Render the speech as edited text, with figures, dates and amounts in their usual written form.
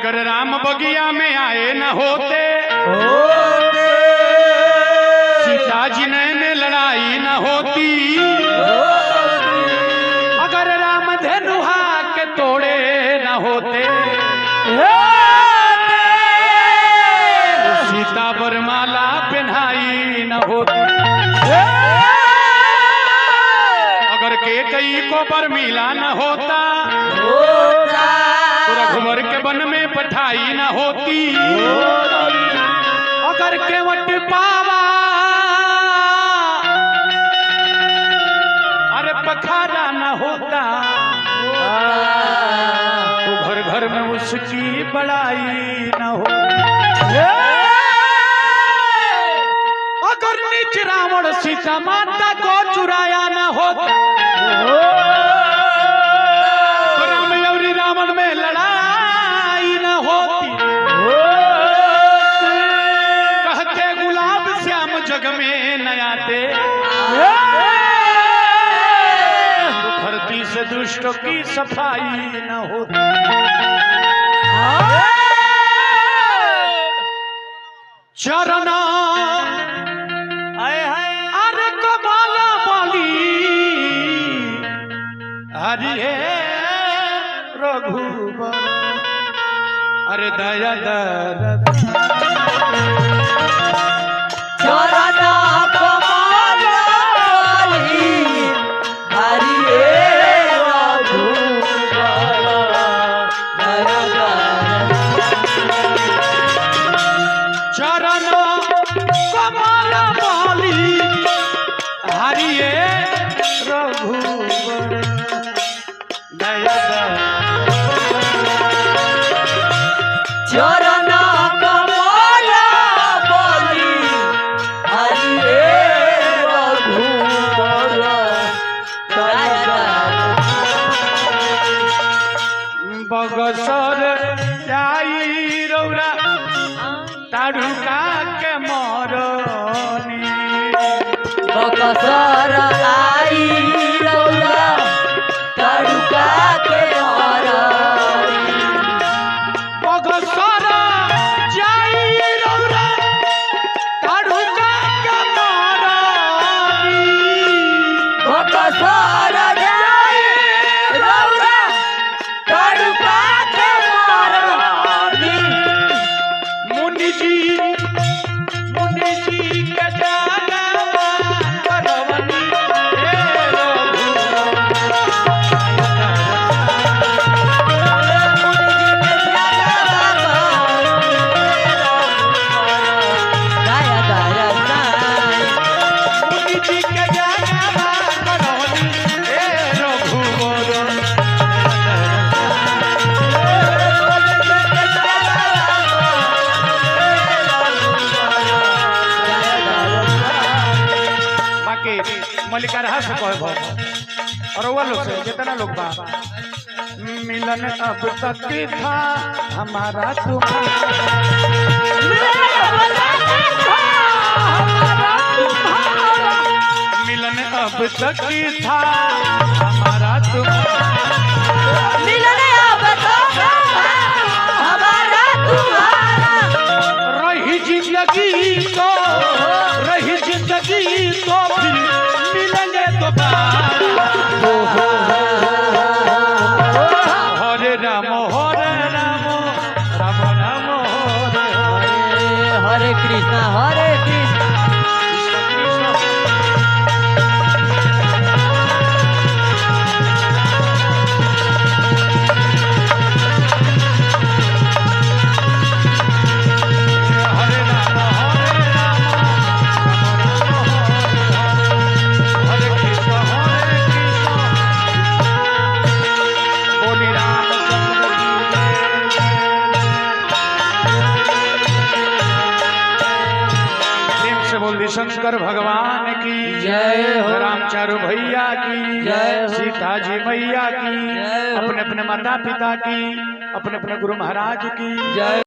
अगर राम बगिया में आए न होते सीता जी ने लड़ाई न होती, अगर राम धनुहा के तोड़े न होते तो सीता वरमाला पहनाई न होती, अगर केकई को बरमीला न होता तो रघुवर के वन में पठाई न होती, अगर केवट पावा अरे पखारा न होता तो घर घर में उसकी बड़ाई न होती, अगर नीच रावण सीता माता को चुराया न होता तो राम और रावण में लड़ाई न होती, कहते गुलाब श्याम जग में न आते तो धरती से दुष्टों की सफाई न होती। चरना अरे कमाला बाली हरिये रघुबर अरे दया दर चरना कमाला बाली हरिये रघुबर दया दर चरना कमाला बाली हरिये रघुबर दया दर चरना कमाला बाली हरिये रघुबर दया दर बगसर जाई रौरा ताड़ुका के मरनी, बकसर आई रौला ताड़ुका के मरनी, बगसर जाई रौरा ताड़ुका के मरनी, बकसर जाई रौला ताड़ुका के मरनी, मुनि जी के जाना करवनी हे दया दया मुनि जी के जाना करवनी हे रघुवर बाकी मल्लिका रहा से कहे और वो लोग से जितना लोग बा मिलन अब तक था हमारा मिलन अब तक था हमारा मिलन अब तक हमारा तुम्हारा, रही जिंदगी तो फिर मिलेंगे दोबारा। हरे राम राम राम हरे कृष्णा हरे कृष्णा हरे राम हरे कृष्ण बोली रामचंद्र प्रेम से बोली शंकर भगवान की जय हो। रामचारू भैया की जय हो। सीता जी मैया की जय हो। अपने अपने माता पिता की अपने अपने गुरु महाराज की जय।